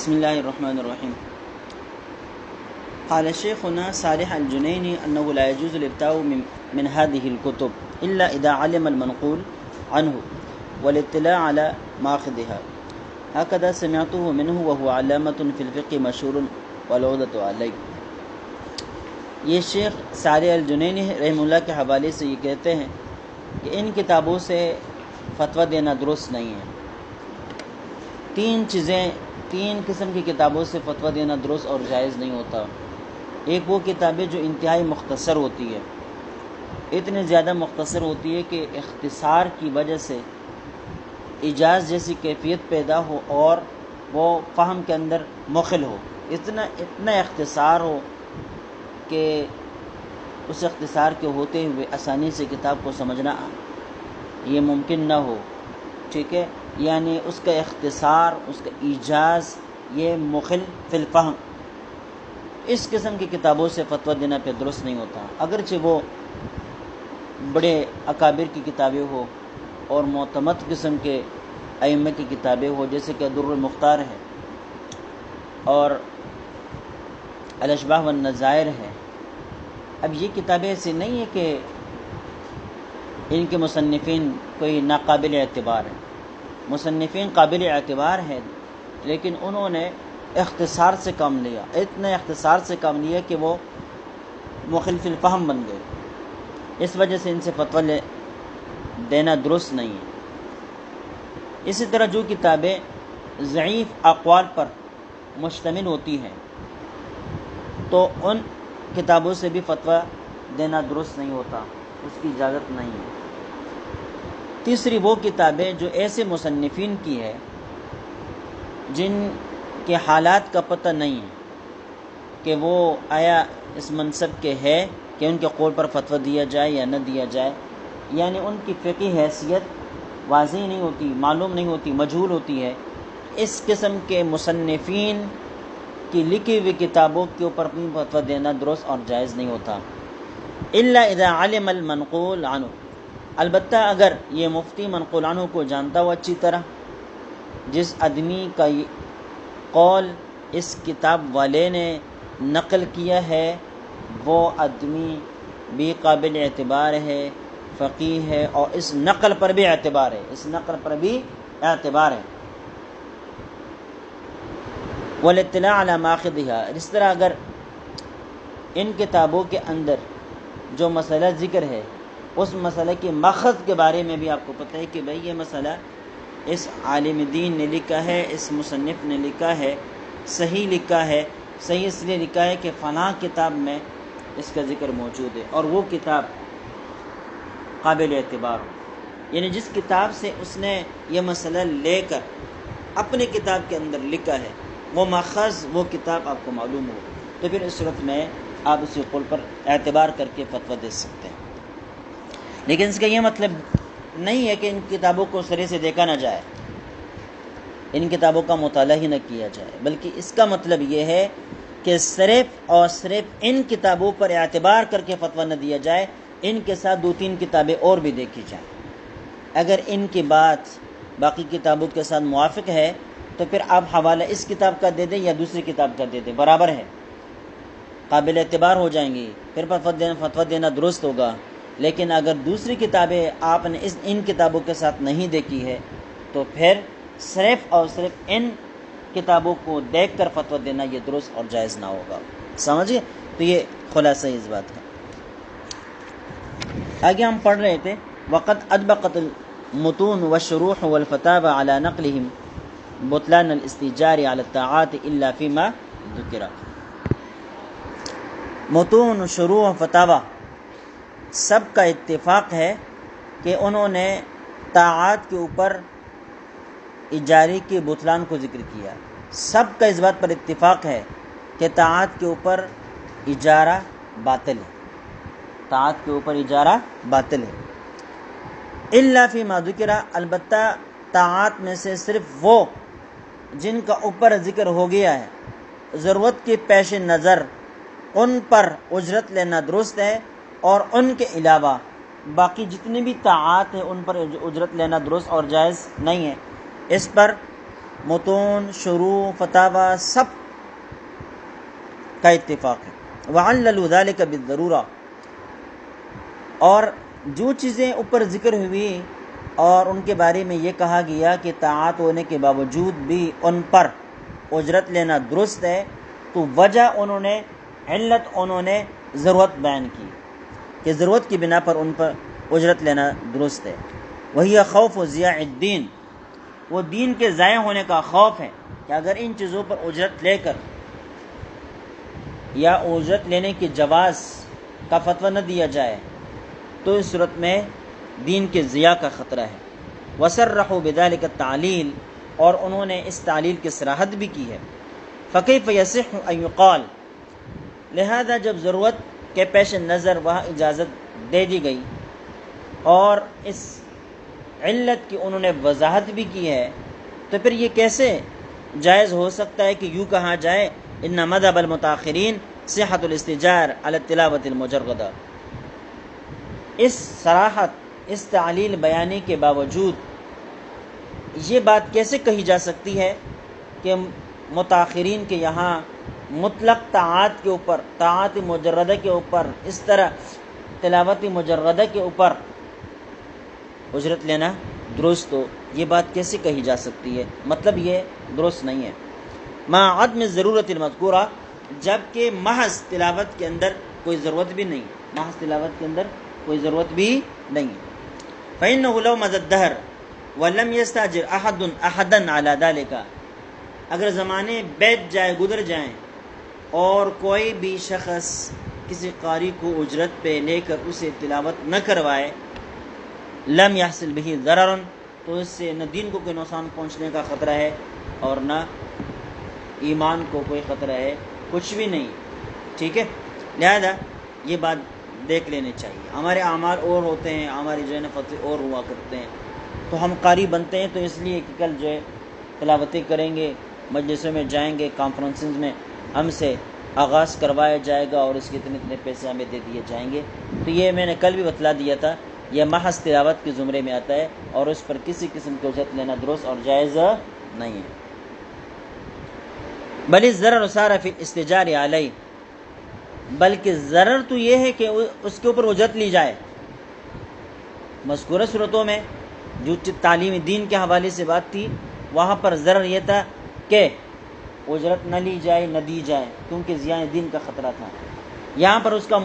بسم الله الرحمن الرحيم. قال شيخنا صالح الجنيني أنه لا يجوز الابتداء من هذه الكتب إلا إذا علم المنقول عنه والاطلاع على ماخذها، هكذا سمعته منه وهو علامة في الفقه مشهور والعودة عليه. یہ شیخ صالح الجنینی رحمہ اللہ کے حوالے سے یہ کہتے ہیں کہ ان کتابوں سے فتویٰ دینا درست نہیں ہے. تین قسم کی کتابوں سے فتویٰ دینا درست اور جائز نہیں ہوتا. ایک وہ کتابیں جو انتہائی مختصر ہوتی ہے، اتنی زیادہ مختصر ہوتی ہے کہ اختصار کی وجہ سے اجاز جیسی کیفیت پیدا ہو اور وہ فہم کے اندر مخل ہو. اتنا اختصار ہو کہ اس اختصار کے ہوتے ہوئے آسانی سے کتاب کو سمجھنا یہ ممکن نہ ہو. ٹھیک ہے، یعنی اس کا اختصار، اس کا ایجاز یہ مخل فی الفہم. اس قسم کی کتابوں سے فتویٰ دینا پہ درست نہیں ہوتا، اگرچہ وہ بڑے اکابر کی کتابیں ہو اور معتمد قسم کے ائمہ کی کتابیں ہو، جیسے کہ در المختار ہے اور الاشباح والنظائر ہے. اب یہ کتابیں ایسی نہیں ہے کہ ان کے مصنفین کوئی ناقابل اعتبار ہے. مصنفین قابل اعتبار ہے، لیکن انہوں نے اختصار سے کام لیا، اتنا اختصار سے کام لیا کہ وہ مخلف الفہم بن گئے. اس وجہ سے ان سے فتویٰ دینا درست نہیں ہے. اسی طرح جو کتابیں ضعیف اقوال پر مشتمل ہوتی ہیں تو ان کتابوں سے بھی فتویٰ دینا درست نہیں ہوتا، اس کی اجازت نہیں ہے. تیسری وہ کتابیں جو ایسے مصنفین کی ہے جن کے حالات کا پتہ نہیں ہے کہ وہ آیا اس منصب کے ہے کہ ان کے قول پر فتویٰ دیا جائے یا نہ دیا جائے، یعنی ان کی فقہی حیثیت واضح نہیں ہوتی، معلوم نہیں ہوتی، مجہول ہوتی ہے. اس قسم کے مصنفین کی لکھی ہوئی کتابوں کے اوپر اپنی فتویٰ دینا درست اور جائز نہیں ہوتا. الا اذا علم المنقول عنہ، البتہ اگر یہ مفتی منقول عنہ کو جانتا ہو اچھی طرح، جس آدمی کا قول اس کتاب والے نے نقل کیا ہے وہ آدمی بھی قابل اعتبار ہے، فقیہ ہے، اور اس نقل پر بھی اعتبار ہے. والاطلاع علی ماخذها، اس طرح اگر ان کتابوں کے اندر جو مسئلہ ذکر ہے اس مسئلہ کے ماخذ کے بارے میں بھی آپ کو پتہ ہے کہ بھئی یہ مسئلہ اس عالم دین نے لکھا ہے، اس مصنف نے لکھا ہے، صحیح لکھا ہے. صحیح اس لیے لکھا ہے کہ فلاں کتاب میں اس کا ذکر موجود ہے اور وہ کتاب قابل اعتبار ہو. یعنی جس کتاب سے اس نے یہ مسئلہ لے کر اپنے کتاب کے اندر لکھا ہے وہ ماخذ، وہ کتاب آپ کو معلوم ہو، تو پھر اس صورت میں آپ اسی قول پر اعتبار کر کے فتویٰ دے سکتے ہیں. لیکن اس کا یہ مطلب نہیں ہے کہ ان کتابوں کو سرے سے دیکھا نہ جائے، ان کتابوں کا مطالعہ ہی نہ کیا جائے، بلکہ اس کا مطلب یہ ہے کہ صرف اور صرف ان کتابوں پر اعتبار کر کے فتویٰ نہ دیا جائے، ان کے ساتھ 2-3 کتابیں اور بھی دیکھی جائیں. اگر ان کی بات باقی کتابوں کے ساتھ موافق ہے تو پھر آپ حوالہ اس کتاب کا دے دیں یا دوسری کتاب کا دے دیں، برابر ہے، قابل اعتبار ہو جائیں گی، پھر فتویٰ دینا درست ہوگا. لیکن اگر دوسری کتابیں آپ نے ان کتابوں کے ساتھ نہیں دیکھی ہے تو پھر صرف اور صرف ان کتابوں کو دیکھ کر فتویٰ دینا یہ درست اور جائز نہ ہوگا. سمجھے؟ تو یہ خلاصہ اس بات کا. آگے ہم پڑھ رہے تھے وقد اطبقت المتون والشروح والفتاوى على نقلهم بطلان الاستجار على الطاعات الا فيما ذکر. متون، شروح، فتاوی سب کا اتفاق ہے کہ انہوں نے طاعات کے اوپر اجارے کے بطلان کو ذکر کیا. سب کا اس بات پر اتفاق ہے کہ طاعات کے اوپر اجارہ باطل ہے، طاعات کے اوپر اجارہ باطل ہے. الا فیما ذکر، البتہ طاعات میں سے صرف وہ جن کا اوپر ذکر ہو گیا ہے، ضرورت کے پیش نظر ان پر اجرت لینا درست ہے، اور ان کے علاوہ باقی جتنے بھی طاعات ہیں ان پر اجرت لینا درست اور جائز نہیں ہے. اس پر متون، شروع، فتاوا سب کا اتفاق ہے۔ وعللوا ذلك بالضرورہ، اور جو چیزیں اوپر ذکر ہوئی اور ان کے بارے میں یہ کہا گیا کہ طاعت ہونے کے باوجود بھی ان پر اجرت لینا درست ہے، تو وجہ انہوں نے، علت انہوں نے ضرورت بیان کی کہ ضرورت کی بنا پر ان پر اجرت لینا درست ہے۔ وہی خوف و ضیاع الدین، وہ دین کے ضائع ہونے کا خوف ہے کہ اگر ان چیزوں پر اجرت لے کر یا اجرت لینے کی جواز کا فتویٰ نہ دیا جائے تو اس صورت میں دین کے ضیاع کا خطرہ ہے۔ وصرحوا بذلك التعلیل، اور انہوں نے اس تعلیل کی صراحت بھی کی ہے۔ فکیف یصح ان یقال، لہذا جب ضرورت کے پیش نظر وہاں اجازت دے دی گئی اور اس علت کی انہوں نے وضاحت بھی کی ہے، تو پھر یہ کیسے جائز ہو سکتا ہے کہ یوں کہا جائے ان مذہب المتاخرین صحت الاستجار علی التلاوۃ المجردہ۔ اس صراحت، اس تعلیل بیانی کے باوجود یہ بات کیسے کہی جا سکتی ہے کہ متاخرین کے یہاں مطلق طاعات کے اوپر، طاعت مجردہ کے اوپر، اس طرح تلاوت مجردہ کے اوپر اجرت لینا درست ہو؟ یہ بات کیسے کہی جا سکتی ہے؟ مطلب یہ درست نہیں ہے۔ مع عدم ضرورت المذکورہ، جبکہ محض تلاوت کے اندر کوئی ضرورت بھی نہیں، محض تلاوت کے اندر کوئی ضرورت بھی نہیں۔ فإنه لو مضى الدهر ولم يستأجر أحد أحدا على ذلك، اگر زمانے بیت جائے، گزر جائیں، اور کوئی بھی شخص کسی قاری کو اجرت پہ لے کر اسے تلاوت نہ کروائے، لم يحصل به ضرر، تو اس سے نہ دین کو کوئی نقصان پہنچنے کا خطرہ ہے اور نہ ایمان کو کوئی خطرہ ہے، کچھ بھی نہیں، ٹھیک ہے۔ لہذا یہ بات دیکھ لینے چاہیے۔ ہمارے اعمال اور ہوتے ہیں، ہماری جو ہے نا فتوے اور ہوا کرتے ہیں، تو ہم قاری بنتے ہیں تو اس لیے کہ کل جو ہے تلاوتیں کریں گے، مجلسوں میں جائیں گے، کانفرنسز میں ہم سے آغاز کروایا جائے گا اور اس کے اتنے پیسے ہمیں دے دیے جائیں گے، تو یہ میں نے کل بھی بتلا دیا تھا، یہ محض تلاوت کے زمرے میں آتا ہے اور اس پر کسی قسم کی اجرت لینا درست اور جائز نہیں ہے۔ بل الضرر صار فی الاستجار علیہ، بلکہ ضرر تو یہ ہے کہ اس کے اوپر اجرت لی جائے۔ مذکورہ صورتوں میں جو تعلیم دین کے حوالے سے بات تھی، وہاں پر ضرر یہ تھا کہ اجرت نہ لی جائے، نہ دی جائے، کیونکہ ضیاع دین کا خطرہ تھا۔ یہاں پر اس کا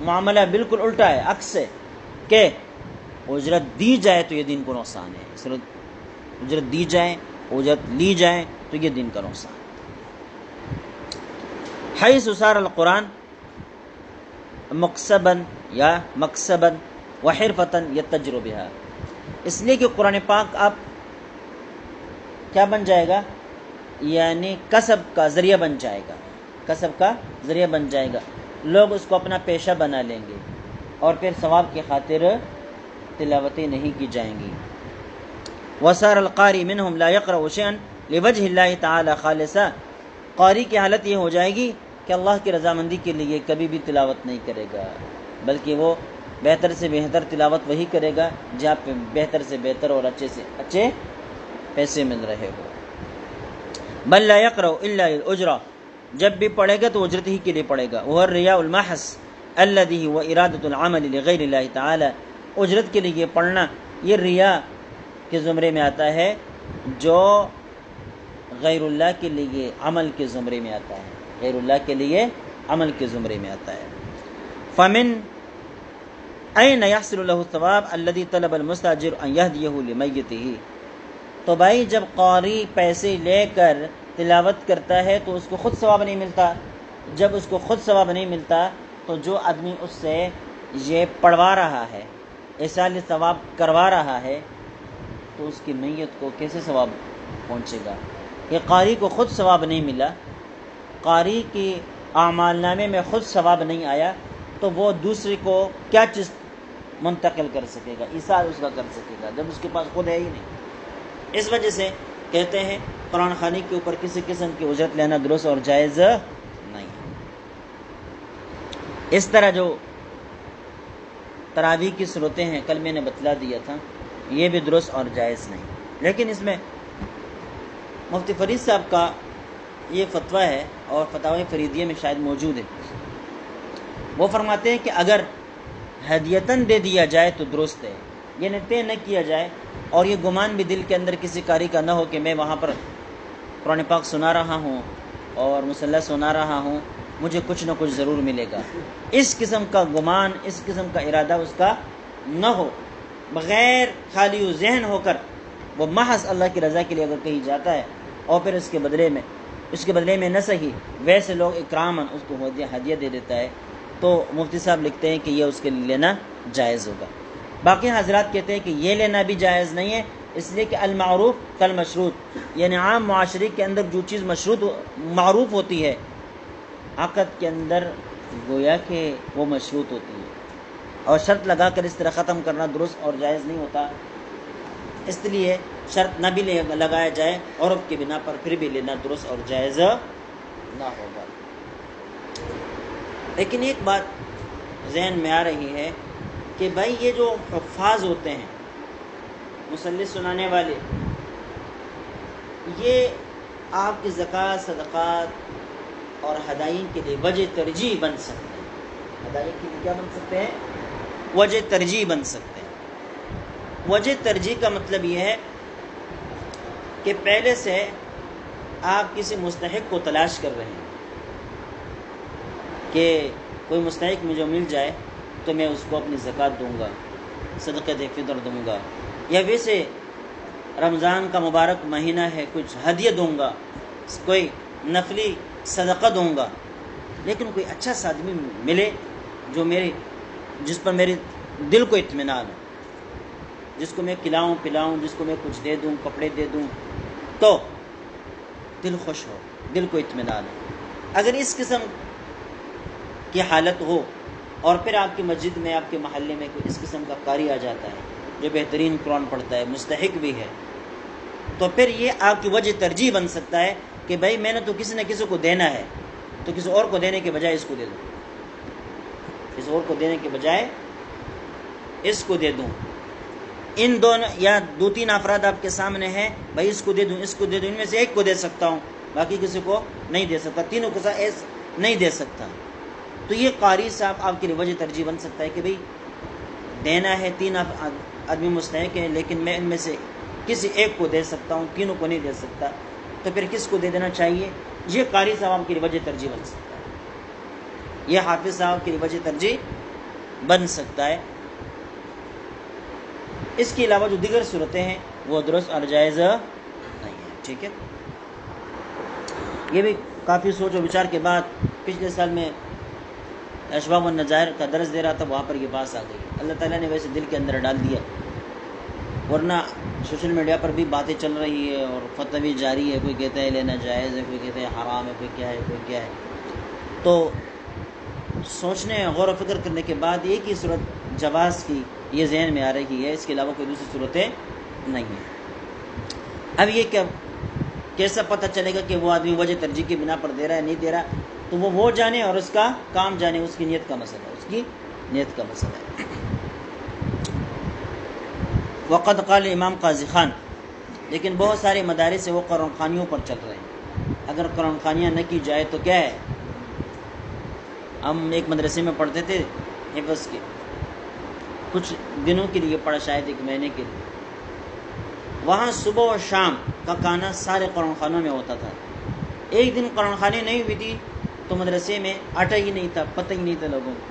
معاملہ بالکل الٹا ہے، عکس ہے کہ اجرت دی جائے تو یہ دین کو نقصان ہے، اجرت دی جائے، اجرت لی جائے تو یہ دین کا نقصان ہے۔ حیث صار القرآن مقصبا یا مقصبا وحرفتا یتجر بها، اس لیے کہ قرآن پاک اب کیا بن جائے گا، یعنی کسب کا ذریعہ بن جائے گا، کسب کا ذریعہ بن جائے گا، لوگ اس کو اپنا پیشہ بنا لیں گے اور پھر ثواب کی خاطر تلاوتیں نہیں کی جائیں گی۔ وصار القاری منہم لا یقرأ شیئا لوجہ اللہ تعالی خالصا، قاری کی حالت یہ ہو جائے گی کہ اللہ کی رضامندی کے لیے کبھی بھی تلاوت نہیں کرے گا، بلکہ وہ بہتر سے بہتر تلاوت وہی کرے گا جہاں پہ بہتر سے بہتر اور اچھے سے اچھے پیسے مل رہے ہو۔ بل لا یقرأ الا الاجرہ، جب بھی پڑھے گا تو اجرت ہی کے لیے پڑھے گا۔ وہ الریا المحض الذی هو ارادۃ العمل لغیر اللہ تعالی، اجرت کے لیے پڑھنا یہ ریا کے زمرے میں آتا ہے جو غیر اللہ کے لیے عمل کے زمرے میں آتا ہے، غیر اللہ کے لیے عمل کے زمرے میں آتا ہے۔ فمن این یحصل له الثواب الذي طلب المستاجر ان يهديه لمیته، تو بھائی جب قاری پیسے لے کر تلاوت کرتا ہے تو اس کو خود ثواب نہیں ملتا، جب اس کو خود ثواب نہیں ملتا تو جو آدمی اس سے یہ پڑھوا رہا ہے، ایصال ثواب کروا رہا ہے، تو اس کی میت کو کیسے ثواب پہنچے گا؟ کہ قاری کو خود ثواب نہیں ملا، قاری کی اعمال نامے میں خود ثواب نہیں آیا، تو وہ دوسرے کو کیا چیز منتقل کر سکے گا، ایصال اس کا کر سکے گا جب اس کے پاس خود ہے ہی نہیں۔ اس وجہ سے کہتے ہیں قرآن خوانی کے اوپر کسی قسم کی اجرت لینا درست اور جائز نہیں۔ اس طرح جو تراویح کی صورتیں ہیں کل میں نے بتلا دیا تھا، یہ بھی درست اور جائز نہیں، لیکن اس میں مفتی فرید صاحب کا یہ فتویٰ ہے اور فتاوی فریدیہ میں شاید موجود ہے. وہ فرماتے ہیں کہ اگر ہدیتاً دے دیا جائے تو درست ہے، یعنی طے نہ کیا جائے اور یہ گمان بھی دل کے اندر کسی قاری کا نہ ہو کہ میں وہاں پر قرآن پاک سنا رہا ہوں اور مصلی سنا رہا ہوں، مجھے کچھ نہ کچھ ضرور ملے گا. اس قسم کا گمان، اس قسم کا ارادہ اس کا نہ ہو، بغیر خالی و ذہن ہو کر وہ محض اللہ کی رضا کے لیے اگر کہیں جاتا ہے اور پھر اس کے بدلے میں نہ صحیح ویسے لوگ اکراماً اس کو ہدیہ دے دیتا ہے، تو مفتی صاحب لکھتے ہیں کہ یہ اس کے لیے لینا جائز ہوگا. باقی حضرات کہتے ہیں کہ یہ لینا بھی جائز نہیں ہے، اس لیے کہ المعروف کالمشروط، یعنی عام معاشرے کے اندر جو چیز معروف ہوتی ہے عقد کے اندر گویا کہ وہ مشروط ہوتی ہے، اور شرط لگا کر اس طرح ختم کرنا درست اور جائز نہیں ہوتا. اس لیے شرط نہ بھی لگایا جائے عرف کی بنا پر، پھر بھی لینا درست اور جائز نہ ہوگا. لیکن ایک بات ذہن میں آ رہی ہے کہ بھائی یہ جو حفاظ ہوتے ہیں، مصلی سنانے والے، یہ آپ کی زکوٰۃ، صدقات اور ہدایین کے لیے وجہ ترجیح بن سکتے ہیں. ہدایین کے لیے کیا بن سکتے ہیں؟ وجہ ترجیح بن سکتے ہیں. وجہ ترجیح کا مطلب یہ ہے کہ پہلے سے آپ کسی مستحق کو تلاش کر رہے ہیں کہ کوئی مستحق مجھے مل جائے تو میں اس کو اپنی زکوٰۃ دوں گا، صدقۃ فطر دوں گا، یا ویسے رمضان کا مبارک مہینہ ہے کچھ ہدیہ دوں گا، کوئی نفلی صدقہ دوں گا. لیکن کوئی اچھا سا آدمی ملے جو جس پر میرے دل کو اطمینان ہو، جس کو میں کھلاؤں پلاؤں، جس کو میں کچھ دے دوں، کپڑے دے دوں، تو دل خوش ہو، دل کو اطمینان ہو. اگر اس قسم کی حالت ہو اور پھر آپ کی مسجد میں، آپ کے محلے میں کوئی اس قسم کا قاری آ جاتا ہے جو بہترین قرآن پڑھتا ہے، مستحق بھی ہے، تو پھر یہ آپ کی وجہ ترجیح بن سکتا ہے کہ بھائی میں نے تو کسی نہ کسی کو دینا ہے، تو کسی اور کو دینے کے بجائے اس کو دے دوں، کسی اور کو دینے کے بجائے اس کو دے دوں. ان دونوں یا دو تین افراد آپ کے سامنے ہیں، بھائی اس کو دے دوں، اس کو دے دوں، ان میں سے ایک کو دے سکتا ہوں، باقی کسی کو نہیں دے سکتا، تینوں کو نہیں دے سکتا. تو یہ قاری صاحب آپ کے لیے وجہ ترجیح بن سکتا ہے کہ بھئی دینا ہے، تین آدمی مستحق ہیں، لیکن میں ان میں سے کسی ایک کو دے سکتا ہوں، تینوں کو نہیں دے سکتا، تو پھر کس کو دے دینا چاہیے؟ یہ قاری صاحب آپ کے لیے وجہ ترجیح بن سکتا ہے، یہ حافظ صاحب کے لیے وجہ ترجیح بن سکتا ہے. اس کے علاوہ جو دیگر صورتیں ہیں وہ درست اور جائز نہیں ہیں. ٹھیک ہے، یہ بھی کافی سوچ و بچار کے بعد پچھلے سال میں اشباح النظائر کا درس دے رہا تھا، وہاں پر یہ بات آ گئی. اللہ تعالیٰ نے ویسے دل کے اندر ڈال دیا، ورنہ سوشل میڈیا پر بھی باتیں چل رہی ہے اور فتوی جاری ہے، کوئی کہتا ہے لینا جائز ہے، کوئی کہتا ہے حرام ہے، کوئی کیا ہے، کوئی کیا ہے. تو سوچنے، غور و فکر کرنے کے بعد ایک ہی صورت جواز کی یہ ذہن میں آ رہی ہے، اس کے علاوہ کوئی دوسری صورتیں نہیں ہیں. اب یہ کیسا پتہ چلے گا کہ وہ آدمی وجہ ترجیح کی بنا پر دے رہا ہے نہیں دے رہا؟ تو وہ جانے اور اس کا کام جانے، اس کی نیت کا مسئلہ ہے، اس کی نیت کا مسئلہ ہے. وقد قال امام قاضی خان، لیکن بہت سارے مدارس سے وہ قرآن خوانیوں پر چل رہے ہیں. اگر قرآن خوانیاں نہ کی جائے تو کیا ہے؟ ہم ایک مدرسے میں پڑھتے تھے حفظ کے، کچھ دنوں کے لیے پڑھا، شاید ایک مہینے کے لیے. وہاں صبح و شام کا کھانا سارے قرآن خانوں میں ہوتا تھا. ایک دن قرآن خوانی نہیں ہوئی تھی تو مدرسے میں آٹا ہی نہیں تھا، پتہ ہی نہیں تھا لوگوں کو.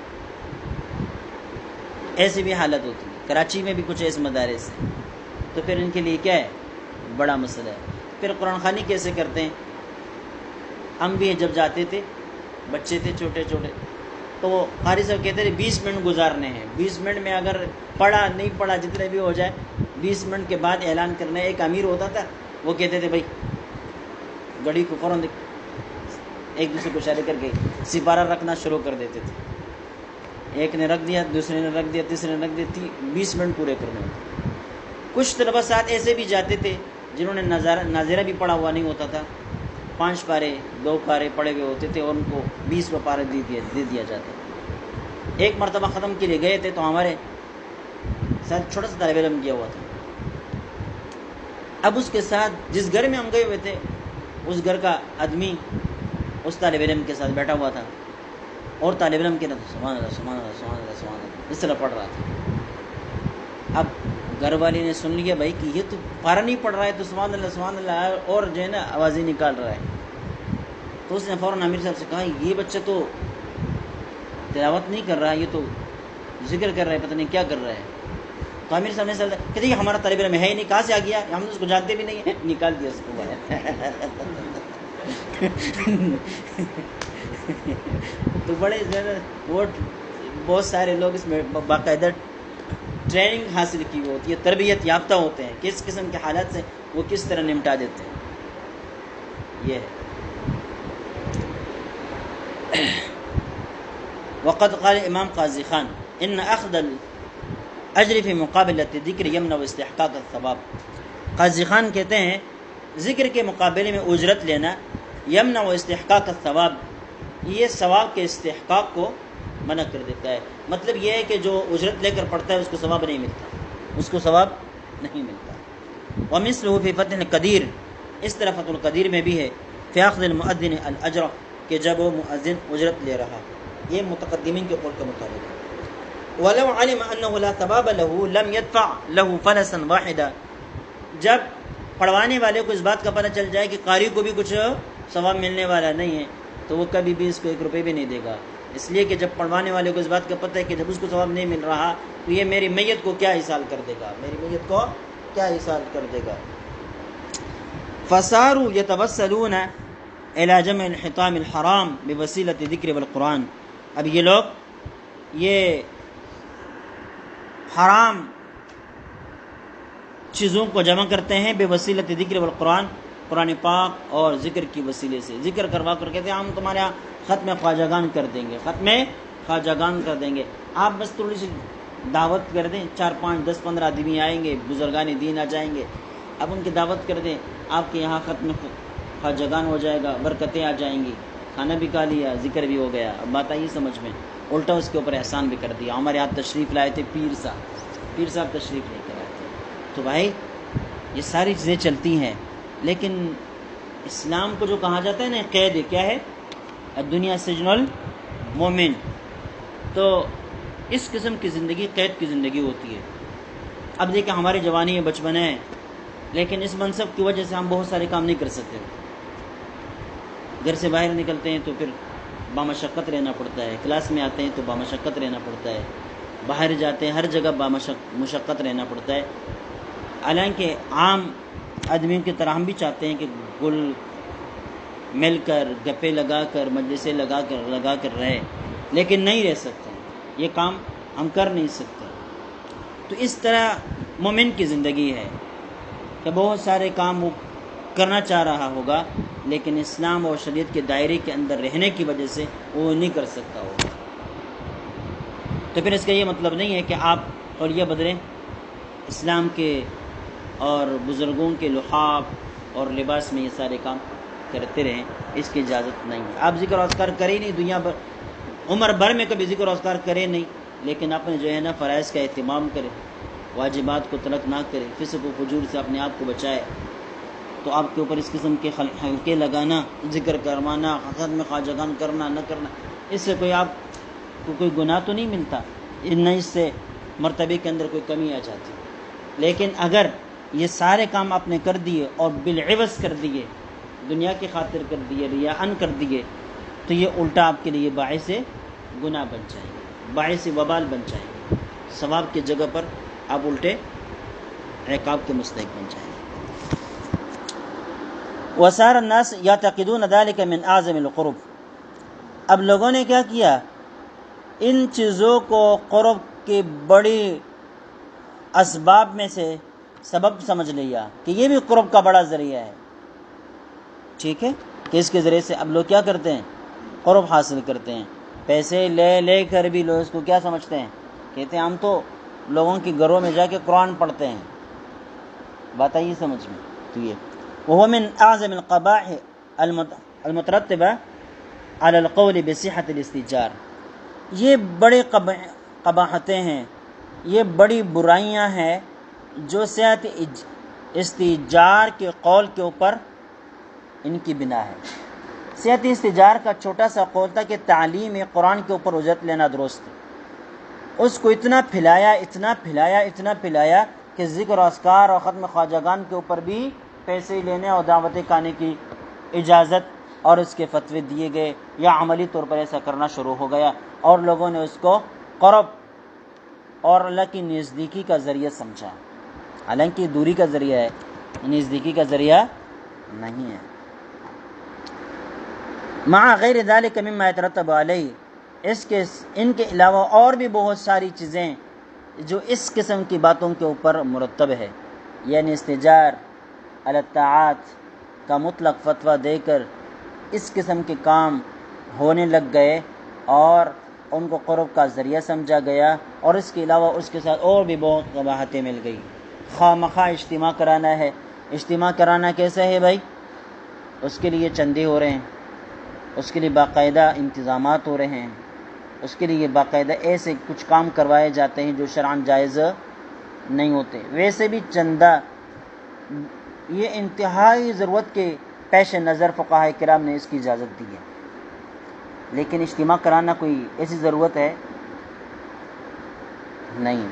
ایسی بھی حالت ہوتی ہے. کراچی میں بھی کچھ ایسے مدارس ہیں، تو پھر ان کے لیے کیا ہے؟ بڑا مسئلہ ہے. پھر قرآن خوانی کیسے کرتے ہیں؟ ہم بھی جب جاتے تھے، بچے تھے چھوٹے چھوٹے، تو وہ قاری صاحب کہتے تھے 20 منٹ گزارنے ہیں، 20 منٹ میں اگر پڑھا نہیں پڑھا جتنے بھی ہو جائے 20 منٹ کے بعد اعلان کرنا ہے. ایک امیر ہوتا تھا، وہ کہتے تھے بھائی گھڑی کو فوراً ایک دوسرے کو اشارے کر کے سپارہ رکھنا شروع کر دیتے تھے. ایک نے رکھ دیا، دوسرے نے رکھ دیا، تیسرے نے رکھ دیا، 20 منٹ پورے کرنے ہوتے. کچھ طلباء ساتھ ایسے بھی جاتے تھے جنہوں نے ناظرہ بھی پڑھا ہوا نہیں ہوتا تھا، 5 پارے 2 پارے پڑھے ہوئے ہوتے تھے، اور ان کو 20 پارے دے دیا جاتا. ایک مرتبہ ختم کے لیے گئے تھے تو ہمارے ساتھ چھوٹا سا طالب علم گیا ہوا تھا. اب اس کے ساتھ جس گھر میں ہم گئے ہوئے تھے اس گھر کا آدمی اس طالب علم کے ساتھ بیٹھا ہوا تھا، اور طالب علم کے نام سبحان اللہ سبحان اللہ سبحان اللہ سبحان اللہ اس طرح پڑھ رہا تھا۔ اب گھر والی نے سن لیا بھائی کہ یہ تو پارا نہیں پڑھ رہا ہے، تو سبحان اللہ اور جو ہے نا آوازیں نکال رہا ہے، تو اس نے فوراً امیر صاحب سے کہا یہ بچہ تو تلاوت نہیں کر رہا، یہ تو ذکر کر رہا ہے، پتہ نہیں کیا کر رہا ہے۔ تو امیر صاحب نے کہتے یہ ہمارا طالب علم ہے ہی نہیں، کہاں سے آ گیا، ہم اس کو جانتے بھی نہیں ہیں، نکال دیا اس کو باہر۔ تو بڑے بہت سارے لوگ اس میں باقاعدہ ٹریننگ حاصل کی ہوتی ہے، تربیت یافتہ ہوتے ہیں کہ اس قسم کے حالات سے وہ کس طرح نمٹا دیتے ہیں۔ یہ ہے وقد قال امام قاضی خان ان اخذ الاجر فی مقابلۃ الذکر یمنع استحقاق الثواب۔ قاضی خان کہتے ہیں ذکر کے مقابلے میں اجرت لینا یمنع استحقاق الثواب، یہ ثواب کے استحقاق کو منع کر دیتا ہے۔ مطلب یہ ہے کہ جو اجرت لے کر پڑھتا ہے اس کو ثواب نہیں ملتا، اس کو ثواب نہیں ملتا۔ ومثلہ فی فتح القدیر، اس طرح فتح القدیر میں بھی ہے فی اخذ المؤذن الاجر، کہ جب وہ مؤذن اجرت لے رہا، یہ متقدمین کے قول کے مطابق ہے۔ ولو علم انه لا ثواب له لم يدفع له فلسا واحدا، جب پڑھوانے والے کو اس بات کا پتہ چل جائے کہ قاری کو بھی کچھ ثواب ملنے والا نہیں ہے تو وہ کبھی بھی اس کو 1 روپے بھی نہیں دے گا، اس لیے کہ جب پڑھوانے والے کو اس بات کا پتہ ہے کہ جب اس کو ثواب نہیں مل رہا تو یہ میری میت کو کیا ایصال کر دے گا، میری میت کو کیا ایصال کر دے گا۔ فصاروا يتوسلون الى جمع الحطام الحرام بوسیلۃ ذکر والقرآن، اب یہ لوگ یہ حرام چیزوں کو جمع کرتے ہیں بے وسیلت ذکر والقرآن، قرآن پاک اور ذکر کی وسیلے سے، ذکر کروا کر کہتے ہیں ہم تمہارے یہاں ختم خواجگان کر دیں گے، ختم خواجگان کر دیں گے، آپ بس تھوڑی سی دعوت کر دیں، 4 5 10 15 آدمی آئیں گے، بزرگان دین آ جائیں گے، اب ان کی دعوت کر دیں، آپ کے یہاں ختم خواجگان ہو جائے گا، برکتیں آ جائیں گی، کھانا بھی کھا لیا، ذکر بھی ہو گیا۔ اب بات آئی سمجھ میں، الٹا اس کے اوپر احسان بھی کر دیا۔ ہمارے یہاں تشریف لائے تھے پیر صاحب تشریف لے کر آئے تھے۔ تو بھائی یہ ساری چیزیں چلتی ہیں، لیکن اسلام کو جو کہا جاتا ہے نا قید کیا ہے، الدنیا سجن المومن، تو اس قسم کی زندگی قید کی زندگی ہوتی ہے۔ اب دیکھیں ہماری جوانی ہے، بچپن ہے، لیکن اس منصب کی وجہ سے ہم بہت سارے کام نہیں کر سکتے، گھر سے باہر نکلتے ہیں تو پھر بامشقت رہنا پڑتا ہے، کلاس میں آتے ہیں تو بامشقت رہنا پڑتا ہے، باہر جاتے ہیں ہر جگہ مشقت رہنا پڑتا ہے۔ حالانکہ عام آدمیوں کی طرح ہم بھی چاہتے ہیں کہ گل مل کر گپے لگا کر مجلسیں لگا کر رہے، لیکن نہیں رہ سکتے، یہ کام ہم کر نہیں سکتے۔ تو اس طرح مومن کی زندگی ہے کہ بہت سارے کام وہ کرنا چاہ رہا ہوگا، لیکن اسلام اور شریعت کے دائرے کے اندر رہنے کی وجہ سے وہ نہیں کر سکتا ہوگا۔ تو پھر اس کا یہ مطلب نہیں ہے کہ آپ اور یہ بدلیں، اسلام کے اور بزرگوں کے لحاف اور لباس میں یہ سارے کام کرتے رہیں، اس کی اجازت نہیں ہے۔ آپ ذکر و اذکار کریں نہیں، دنیا بھر عمر بھر میں کبھی ذکر و اذکار کریں نہیں، لیکن اپنے جو ہے نا فرائض کا اہتمام کریں، واجبات کو ترک نہ کریں، فسق و فجور سے اپنے آپ کو بچائے، تو آپ کے اوپر اس قسم کے حلقے لگانا، ذکر کروانا، ختم خواجگان کرنا نہ کرنا، اس سے کوئی آپ کو کوئی گناہ تو نہیں ملتا، نہ اس سے مرتبے کے اندر کوئی کمی آ جاتی۔ لیکن اگر یہ سارے کام آپ نے کر دیے اور بالعوض کر دیے، دنیا کی خاطر کر دیے، ریاءً کر دیے، تو یہ الٹا آپ کے لیے باعث گناہ بن جائیں گے، باعث وبال بن جائیں گے، ثواب کی جگہ پر آپ الٹے عقاب کے مستحق بن جائیں گے۔ وصار الناس یعتقدون ذلک من اعظم القرب، اب لوگوں نے کیا کیا، ان چیزوں کو قرب کے بڑی اسباب میں سے سبب سمجھ لیا کہ یہ بھی قرب کا بڑا ذریعہ ہے، ٹھیک ہے، کہ اس کے ذریعے سے اب لوگ کیا کرتے ہیں، قرب حاصل کرتے ہیں، پیسے لے کر بھی لوگ اس کو کیا سمجھتے ہیں، کہتے ہیں ہم تو لوگوں کے گھروں میں جا کے قرآن پڑھتے ہیں، بات آئی سمجھ میں۔ تو یہ وهو من اعظم القبائح المترتبہ على القول بصحة الاستئجار، یہ بڑے قباحتیں ہیں، یہ بڑی برائیاں ہیں جو صحت استجار کے قول کے اوپر ان کی بنا ہے۔ صحت استجار کا چھوٹا سا قول تھا کہ تعلیم قرآن کے اوپر اجرت لینا درست ہے۔ اس کو اتنا پھیلایا کہ ذکر و اذکار اور ختم خواجگان کے اوپر بھی پیسے لینے اور دعوت کھانے کی اجازت اور اس کے فتوے دیے گئے، یا عملی طور پر ایسا کرنا شروع ہو گیا، اور لوگوں نے اس کو قرب اور اللہ کی نزدیکی کا ذریعہ سمجھا، حالانکہ دوری کا ذریعہ ہے، نزدیکی کا ذریعہ نہیں ہے۔ مع غیر ذلک مما یترتب علیہ، ان کے علاوہ اور بھی بہت ساری چیزیں جو اس قسم کی باتوں کے اوپر مرتب ہے، یعنی استجار علی الطاعات کا مطلق فتویٰ دے کر اس قسم کے کام ہونے لگ گئے اور ان کو قرب کا ذریعہ سمجھا گیا، اور اس کے علاوہ اس کے ساتھ اور بھی بہت قباحتیں مل گئی۔ خواہ مخواہ اجتماع کرانا ہے، اجتماع کرانا کیسا ہے بھائی؟ اس کے لیے چندے ہو رہے ہیں، اس کے لیے باقاعدہ انتظامات ہو رہے ہیں، اس کے لیے باقاعدہ ایسے کچھ کام کروائے جاتے ہیں جو شرعاً جائز نہیں ہوتے۔ ویسے بھی چندہ یہ انتہائی ضرورت کے پیش نظر فقہاء کرام نے اس کی اجازت دی ہے، لیکن اجتماع کرانا کوئی ایسی ضرورت ہے نہیں،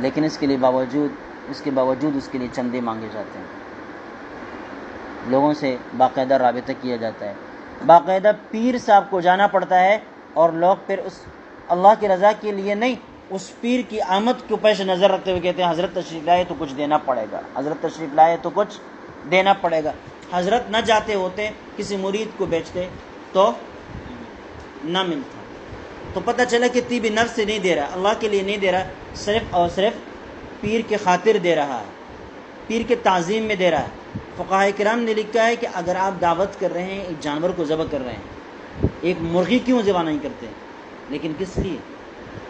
لیکن اس کے باوجود اس کے لیے چندے مانگے جاتے ہیں، لوگوں سے باقاعدہ رابطہ کیا جاتا ہے، باقاعدہ پیر صاحب کو جانا پڑتا ہے، اور لوگ پھر اس اللہ کی رضا کے لیے نہیں، اس پیر کی آمد کو پیش نظر رکھتے ہوئے کہتے ہیں حضرت تشریف لائے تو کچھ دینا پڑے گا، حضرت تشریف لائے تو کچھ دینا پڑے گا۔ حضرت نہ جاتے ہوتے، کسی مرید کو بیچتے تو نہ ملتا، تو پتہ چلا کہ طیب نفس سے نہیں دے رہا، اللہ کے لیے نہیں دے رہا، صرف اور صرف پیر کے خاطر دے رہا ہے، پیر کے تعظیم میں دے رہا ہے۔ فقہاء کرام نے لکھا ہے کہ اگر آپ دعوت کر رہے ہیں، ایک جانور کو ذبح کر رہے ہیں، ایک مرغی کیوں ذبح نہیں کرتے؟ لیکن کس لیے؟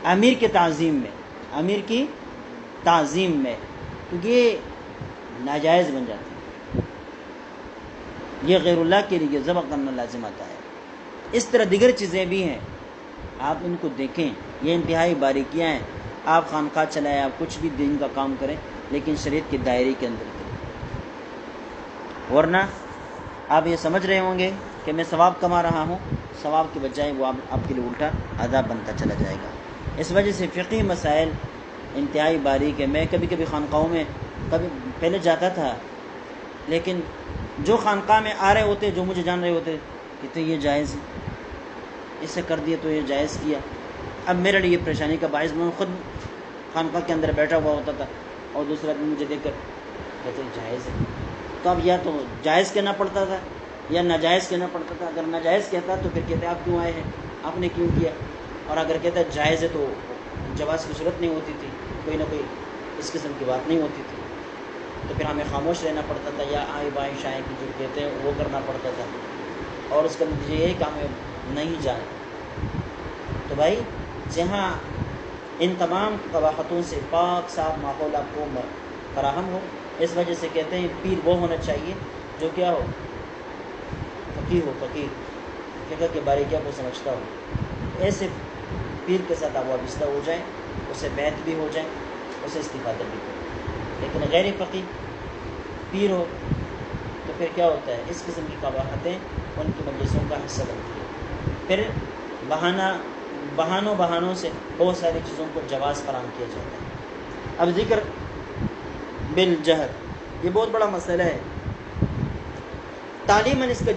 امیر کے تعظیم میں، امیر کی تعظیم میں، کیونکہ یہ ناجائز بن جاتی ہے، یہ غیر اللہ کے لیے ذبح کرنا لازم آتا ہے۔ اس طرح دیگر چیزیں بھی ہیں، آپ ان کو دیکھیں، یہ انتہائی باریکیاں ہیں۔ آپ خانقاہ چلائیں، آپ کچھ بھی دین کا کام کریں، لیکن شریعت کے دائرے کے اندر کریں، ورنہ آپ یہ سمجھ رہے ہوں گے کہ میں ثواب کما رہا ہوں، ثواب کے بجائے وہ آپ کے لیے الٹا عذاب بنتا چلا جائے گا۔ اس وجہ سے فقہی مسائل انتہائی باریک ہے۔ میں کبھی خانقاہوں میں پہلے جاتا تھا، لیکن جو خانقاہ میں آ رہے ہوتے، جو مجھے جان رہے ہوتے، کہتے یہ جائز ہے، اسے کر دیا تو یہ جائز کیا۔ اب میرے لیے پریشانی کا باعث میں خود خانقاہ کے اندر بیٹھا ہوا ہوتا تھا، اور دوسرا آدمی مجھے دیکھ کر کہتے جائز ہے، تو اب یا تو جائز کہنا پڑتا تھا یا ناجائز کہنا پڑتا تھا۔ اگر ناجائز کہتا تو پھر کہتے آپ کیوں آئے ہیں، آپ نے کیوں کیا، اور اگر کہتا جائز ہے تو جواز کی صورت نہیں ہوتی تھی، کوئی نہ کوئی اس قسم کی بات نہیں ہوتی تھی، تو پھر ہمیں خاموش رہنا پڑتا تھا، یا آئیں بائیں شائیں کی جو کہتے ہیں وہ کرنا پڑتا تھا، اور اس کا نتیجہ یہ کہ ہمیں نہیں جانا۔ تو بھائی جہاں ان تمام قباحتوں سے پاک صاف ماحول آپ کو فراہم ہو، اس وجہ سے کہتے ہیں پیر وہ ہونا چاہیے جو کیا ہو، فقیر فقہ کے باریکیوں کو سمجھتا ہو۔ ایسے پیر کے ساتھ آپ وابستہ ہو جائیں، اسے بیعت بھی ہو جائیں، اسے استفادہ بھی کریں۔ لیکن غیر فقیر پیر ہو تو پھر کیا ہوتا ہے، اس قسم کی قباحتیں ان کی مجلسوں کا حصہ بنتی ہے، پھر بہانوں سے بہت ساری چیزوں کو جواز فراہم کیا جاتا ہے۔ اب ذکر بالجہر، یہ بہت بڑا مسئلہ ہے۔ تعلیماً اس کا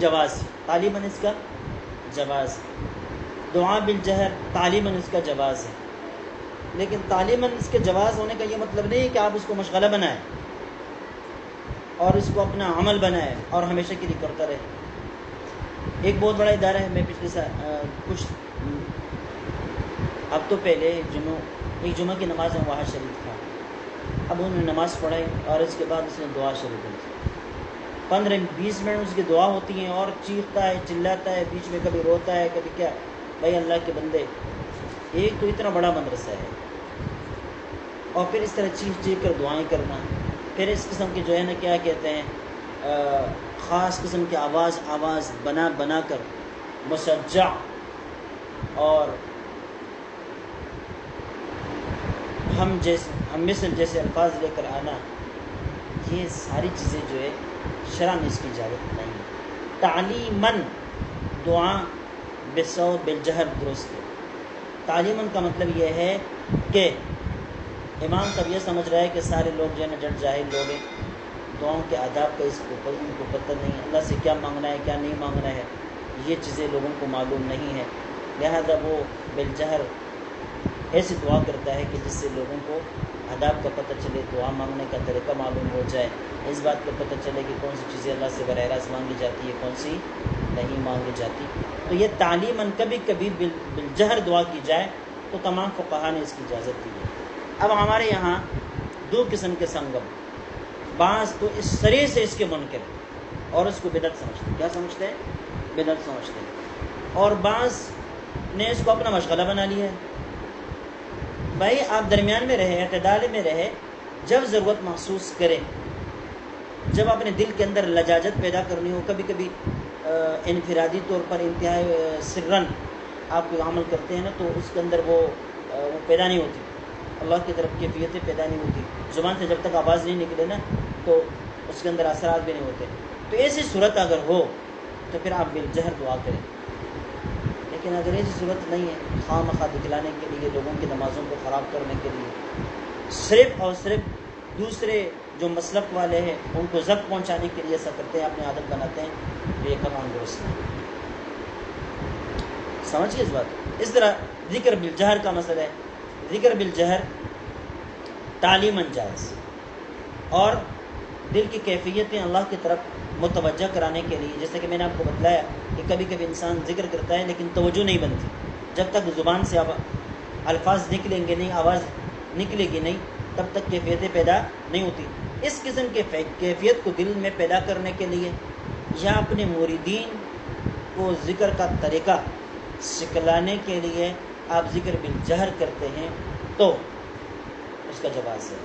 جواز، دعا بالجہر تعلیماً اس کا جواز ہے، لیکن تعلیماً اس کے جواز ہونے کا یہ مطلب نہیں ہے کہ آپ اس کو مشغلہ بنائیں اور اس کو اپنا عمل بنائیں اور ہمیشہ کے لیے کرتا رہے۔ ایک بہت بڑا ادارہ ہے، میں پچھلے سال کچھ ہفتوں پہلے ایک جمعہ کی نماز میں وہاں شریک تھا۔ اب انہوں نے نماز پڑھائی اور اس کے بعد اس نے دعا شروع کر دی۔ 15-20 منٹ اس کی دعا ہوتی ہیں، اور چیختا ہے، چلاتا ہے، بیچ میں کبھی روتا ہے، کبھی کیا۔ بھائی اللہ کے بندے، ایک تو اتنا بڑا مدرسہ ہے، اور پھر اس طرح چیخ کر دعائیں کرنا، پھر اس قسم کے جو ہے نا کیا کہتے ہیں، خاص قسم کی آواز بنا کر مسجع اور ہم مثل جیسے الفاظ لے کر آنا، یہ ساری چیزیں جو ہے شرع میں اس کی اجازت نہیں ہے۔ تعلیماً دعا بالصوت بالجہر درست ہے۔ تعلیماً کا مطلب یہ ہے کہ امام تب یہ سمجھ رہا ہے کہ سارے لوگ جو ہے نا جٹ جاہل لوگ ہیں، دعاؤں کے آداب کا ان کو پتہ نہیں ہے، اللہ سے کیا مانگنا ہے کیا نہیں مانگنا ہے یہ چیزیں لوگوں کو معلوم نہیں ہے، لہذا وہ بالجہر ایسی دعا کرتا ہے کہ جس سے لوگوں کو آداب کا پتہ چلے، دعا مانگنے کا طریقہ معلوم ہو جائے، اس بات کا پتہ چلے کہ کون سی چیزیں اللہ سے براہ راست مانگی جاتی ہے کون سی نہیں مانگی جاتی۔ تو یہ تعلیماً کبھی کبھی بالجہر دعا کی جائے تو تمام فقہا نے اس کی اجازت دی ہے۔ اب ہمارے یہاں دو قسم کے سنگم، بعض تو اس سرے سے اس کے منکر اور اس کو بدعت سمجھتے ہیں۔ کیا سمجھتے ہیں؟ بدعت سمجھتے ہیں۔ اور بعض نے اس کو اپنا مشغلہ بنا لیا ہے۔ بھائی آپ درمیان میں رہے، اعتدال میں رہے، جب ضرورت محسوس کریں، جب اپنے دل کے اندر لجاجت پیدا کرنی ہو، کبھی کبھی انفرادی طور پر انتہائی سرن آپ کوئی عمل کرتے ہیں نا تو اس کے اندر وہ پیدا نہیں ہوتی، اللہ کی طرف کیفیتیں پیدا نہیں ہوتی، زبان سے جب تک آواز نہیں نکلے نا تو اس کے اندر اثرات بھی نہیں ہوتے، تو ایسی صورت اگر ہو تو پھر آپ بالجہر دعا کریں۔ لیکن اگر ایسی صورت نہیں ہے، خواہ مخواہ دکھلانے کے لیے، لوگوں کی نمازوں کو خراب کرنے کے لیے، صرف اور صرف دوسرے جو مسلک والے ہیں ان کو ضبط پہنچانے کے لیے ایسا کرتے ہیں، اپنی عادت بناتے ہیں، تو یہ کلام درست نہیں۔ سمجھیے اس بات۔ اس طرح ذکر بالجہر کا مسئلہ ہے، ذکر بالجہر تعلیماً جائز، اور دل کی کیفیتیں اللہ کی طرف متوجہ کرانے کے لیے، جیسے کہ میں نے آپ کو بتلایا کہ کبھی کبھی انسان ذکر کرتا ہے لیکن توجہ نہیں بنتی، جب تک زبان سے الفاظ نکلیں گے نہیں، آواز نکلے گی نہیں، تب تک کیفیتیں پیدا نہیں ہوتی۔ اس قسم کے کیفیت کو دل میں پیدا کرنے کے لیے یا اپنے مریدین کو ذکر کا طریقہ سکھلانے کے لیے آپ ذکر بالجہر کرتے ہیں تو اس کا جواز ہے،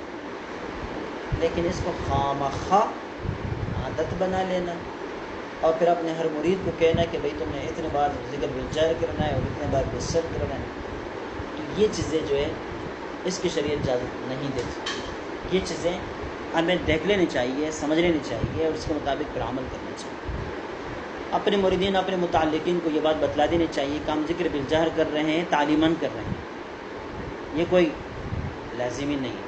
لیکن اس کو خواہ عادت بنا لینا اور پھر اپنے ہر مرید کو کہنا کہ بھئی تم نے اتنے بار ذکر بالجہر کرنا ہے اور اتنے بار بالسر کرنا ہے، تو یہ چیزیں جو ہے اس کی شریعت اجازت نہیں دیتی۔ یہ چیزیں ہمیں دیکھ لینی چاہیے، سمجھ لینی چاہیے اور اس کے مطابق پھر عمل کرنا چاہیے۔ اپنے مریدین اپنے متعلقین کو یہ بات بتلا دینی چاہیے کہ ہم ذکر بالجہر کر رہے ہیں، تعلیماً کر رہے ہیں، یہ کوئی لازمی نہیں ہے۔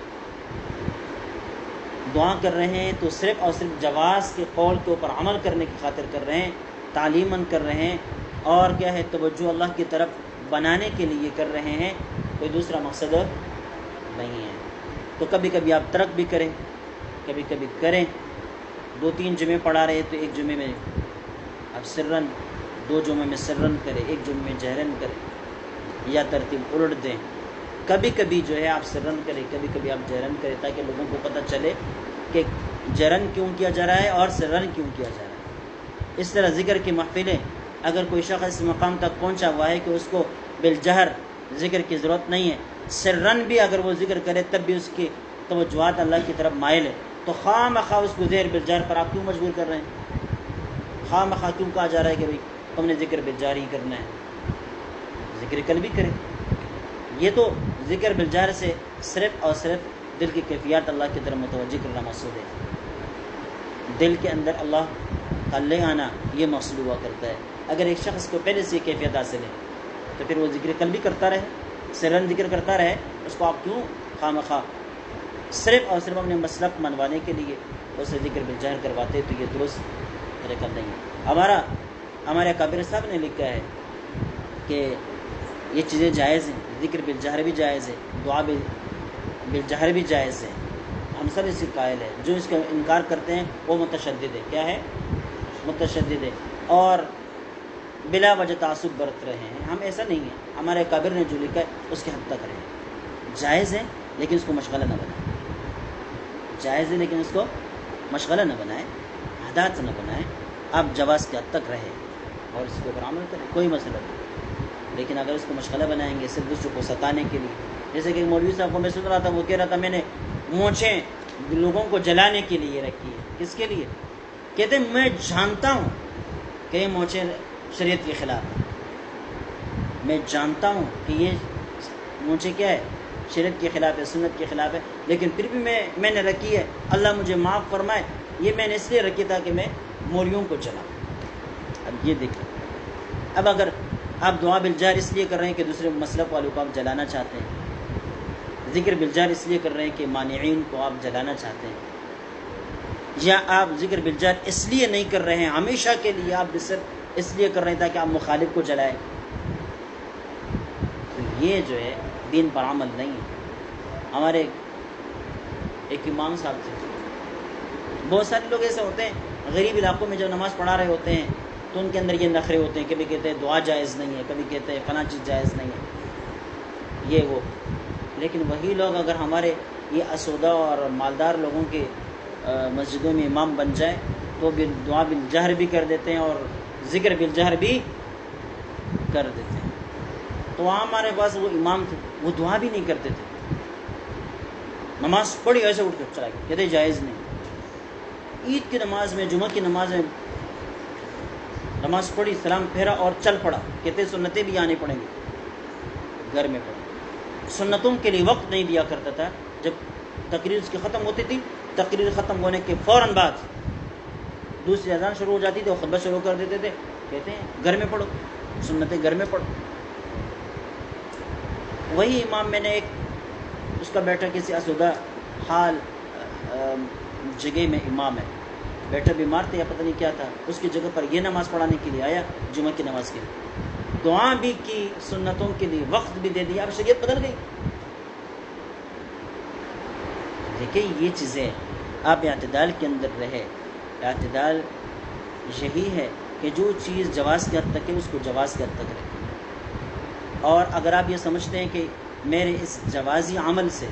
دعا کر رہے ہیں تو صرف اور صرف جواز کے قول کے اوپر عمل کرنے کی خاطر کر رہے ہیں، تعلیماً کر رہے ہیں، اور کیا ہے توجہ اللہ کی طرف بنانے کے لیے کر رہے ہیں، کوئی دوسرا مقصد نہیں ہے۔ تو کبھی کبھی آپ ترک بھی کریں، کبھی کبھی کریں، 2-3 جمعے پڑھا رہے تو ایک جمعے میں آپ سرن، 2 جمعے میں سرن کریں، ایک جمعے میں جہرن کریں، یا ترتیب الٹ دیں۔ کبھی کبھی جو ہے آپ سرن کریں، کبھی کبھی آپ جہرن کریں، تاکہ لوگوں کو پتہ چلے کہ جہرن کیوں کیا جا رہا ہے اور سرن کیوں کیا جا رہا ہے۔ اس طرح ذکر کی محفلیں، اگر کوئی شخص اس مقام تک پہنچا ہوا ہے کہ اس کو بالجہر ذکر کی ضرورت نہیں ہے، سرن بھی اگر وہ ذکر کرے تب بھی اس کی توجہات اللہ کی طرف مائل ہے، تو خواہ مخواہ اس کو زیر بالجہر پر آپ کیوں مجبور کر رہے ہیں؟ خواہ مخواہ کیوں کہا جا رہا ہے کہ بھئی تم نے ذکر بالجہر ہی کرنا ہے؟ ذکر کل بھی کریں۔ یہ تو ذکر بالجہر سے صرف اور صرف دل کی کیفیات اللہ کی طرف متوجہ کرنا مقصود ہے، دل کے اندر اللہ کا لے آنا یہ مقصود ہوا کرتا ہے۔ اگر ایک شخص کو پہلے سے یہ کیفیت حاصل ہے تو پھر وہ ذکر کل بھی کرتا رہے، سرن ذکر کرتا رہے، اس کو آپ کیوں خواہ مخواہ صرف اور صرف اپنے مسلک منوانے کے لیے اسے ذکر بالجہر کرواتے؟ تو یہ درست طریقہ نہیں ہے۔ ہمارے اکابر صاحب نے لکھا ہے کہ یہ چیزیں جائز ہیں، ذکر بالجہر بھی جائز ہے، دعا بالجہر بھی جائز ہے، ہم سب اس کی قائل ہے۔ جو اس کا انکار کرتے ہیں وہ متشدد ہے۔ کیا ہے؟ متشدد ہے اور بلا وجہ تعصب برت رہے ہیں۔ ہم ایسا نہیں ہیں، ہمارے اکابر نے جو لکھا ہے اس کے حد تک رہے، جائز ہے لیکن اس کو مشغلہ نہ بنائیں، جائز ہے لیکن اس کو مشغلہ نہ بنائیں، عادات نہ بنائیں، آپ جواز کے حد تک رہیں اور اس کے اوپر عمل کریں، کوئی مسئلہ نہیں۔ لیکن اگر اس کو مشغلہ بنائیں گے صرف دوسروں کو ستانے کے لیے، جیسے کہ مولوی صاحب کو میں سن رہا تھا، وہ کہہ رہا تھا میں نے مونچھیں لوگوں کو جلانے کے لیے رکھی ہے۔ کس کے لیے؟ کہتے ہیں میں جانتا ہوں کہ یہ مونچھیں شریعت کے خلاف ہے، میں جانتا ہوں کہ یہ مونچھیں کیا ہے، شریعت کے خلاف ہے، سنت کے خلاف ہے، لیکن پھر بھی میں نے رکھی ہے، اللہ مجھے معاف فرمائے، یہ میں نے اس لیے رکھی تھا کہ میں موریوں کو جلاؤں۔ اب یہ دیکھیں، اب اگر آپ دعا بالجہر اس لیے کر رہے ہیں کہ دوسرے مسلک والوں کو آپ جلانا چاہتے ہیں، ذکر بالجہر اس لیے کر رہے ہیں کہ مانعین کو آپ جلانا چاہتے ہیں، یا آپ ذکر بالجہر اس لیے نہیں کر رہے ہیں، ہمیشہ کے لیے آپ صرف اس لیے کر رہے ہیں تاکہ آپ مخالف کو جلائیں، تو یہ جو ہے دین پر عمل نہیں ہے۔ ہمارے ایک امام صاحب تھے، بہت سارے لوگ ایسے ہوتے ہیں غریب علاقوں میں جب نماز پڑھا رہے ہوتے ہیں تو ان کے اندر یہ نخرے ہوتے ہیں، کبھی کہتے ہیں دعا جائز نہیں ہے، کبھی کہتے ہیں فلاں چیز جائز نہیں ہے، یہ وہ، لیکن وہی لوگ اگر ہمارے یہ اسودہ اور مالدار لوگوں کے مسجدوں میں امام بن جائے تو دعا بالجہر بھی کر دیتے ہیں اور ذکر بالجہر بھی کر دیتے ہیں۔ تو وہاں ہمارے پاس وہ امام تھے، وہ دعا بھی نہیں کرتے تھے، نماز پڑھی ایسے اٹھ کر چلا گیا، کہتے جائز نہیں۔ عید کی نماز میں، جمعہ کی نماز میں نماز پڑھی، سلام پھیرا اور چل پڑا، کہتے سنتیں بھی آنے پڑیں گے، گھر میں پڑھیں۔ سنتوں کے لیے وقت نہیں دیا کرتا تھا، جب تقریر اس کی ختم ہوتی تھی، تقریر ختم ہونے کے فوراً بعد دوسری اذان شروع ہو جاتی تھی اور خطبہ شروع کر دیتے تھے، کہتے ہیں گھر میں پڑھو، سنتیں گھر میں پڑھو۔ وہی امام، میں نے ایک اس کا بیٹا کسی اسودہ حال جگہ میں امام ہے، بیٹا بیمار تھا یا پتہ نہیں کیا تھا، اس کی جگہ پر یہ نماز پڑھانے کے لیے آیا، جمعہ کی نماز کے لیے، دعا بھی کی، سنتوں کے لیے وقت بھی دے دیا، اب شریعت بدل گئی۔ دیکھیں یہ چیزیں، آپ اعتدال کے اندر رہے، اعتدال یہی ہے کہ جو چیز جواز کے حد تک ہے اس کو جواز کے حد تک رکھیں، اور اگر آپ یہ سمجھتے ہیں کہ میرے اس جوازی عمل سے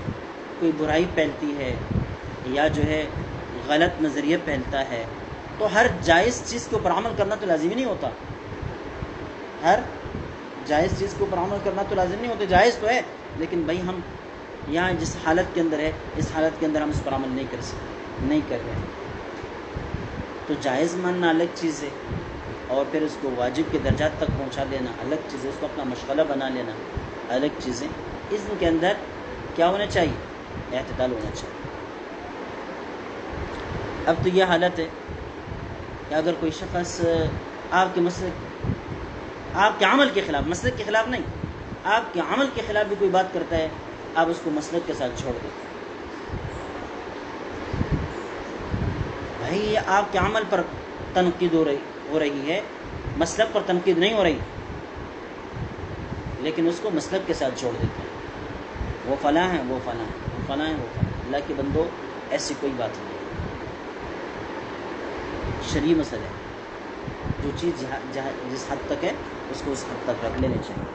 کوئی برائی پھیلتی ہے یا جو ہے غلط نظریہ پھیلتا ہے، تو ہر جائز چیز کے اوپر عمل کرنا تو لازمی نہیں ہوتا، ہر جائز چیز کے اوپر عمل کرنا تو لازم نہیں ہوتا، جائز تو ہے، لیکن بھائی ہم یہاں جس حالت کے اندر ہے، اس حالت کے اندر ہم اس پر عمل نہیں کر سکتے، نہیں کر رہے ہیں، تو جائز ماننا الگ چیز ہے، اور پھر اس کو واجب کے درجات تک پہنچا دینا الگ چیز ہے، اس کو اپنا مشغلہ بنا لینا الگ چیزیں۔ اس کے اندر کیا ہونا چاہیے؟ اعتدال ہونا چاہیے۔ اب تو یہ حالت ہے کہ اگر کوئی شخص آپ کے مسلک، آپ کے عمل کے خلاف، مسلک کے خلاف نہیں، آپ کے عمل کے خلاف بھی کوئی بات کرتا ہے، آپ اس کو مسلک کے ساتھ چھوڑ دیتے بھائی، یہ آپ کے عمل پر تنقید ہو رہی ہے، مسلک پر تنقید نہیں ہو رہی، لیکن اس کو مسلک کے ساتھ چھوڑ دیتے ہیں، وہ فلاں ہیں، وہ فلاں ہیں، وہ فلاں ہیں، وہ فلاں ہیں۔ اللہ کے بندو، ایسی کوئی بات نہیں، شرعی مسئلہ ہے، جو چیز جس حد تک ہے اس کو اس حد تک رکھ لینے چاہیے۔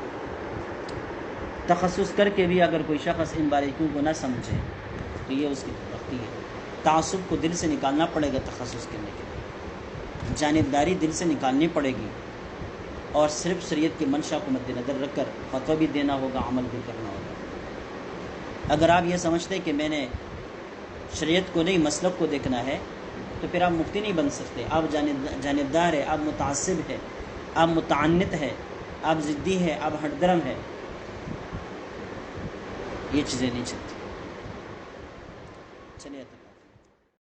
تخصص کر کے بھی اگر کوئی شخص ان باریکیوں کو نہ سمجھے تو یہ اس کی غلطی ہے۔ تعصب کو دل سے نکالنا پڑے گا، تخصص کرنے کے لیے جانبداری دل سے نکالنی پڑے گی، اور صرف شریعت کی منشا کو مد نظر رکھ کر فتویٰ بھی دینا ہوگا، عمل بھی کرنا ہوگا۔ اگر آپ یہ سمجھتے کہ میں نے شریعت کو نہیں مسلک کو دیکھنا ہے تو پھر آپ مفتی نہیں بن سکتے، آپ جانبدار ہے، آپ متعصب ہے، آپ متعنت ہے، آپ ضدی ہے، آپ ہٹ درم ہے، یہ چیزیں نہیں چلتی۔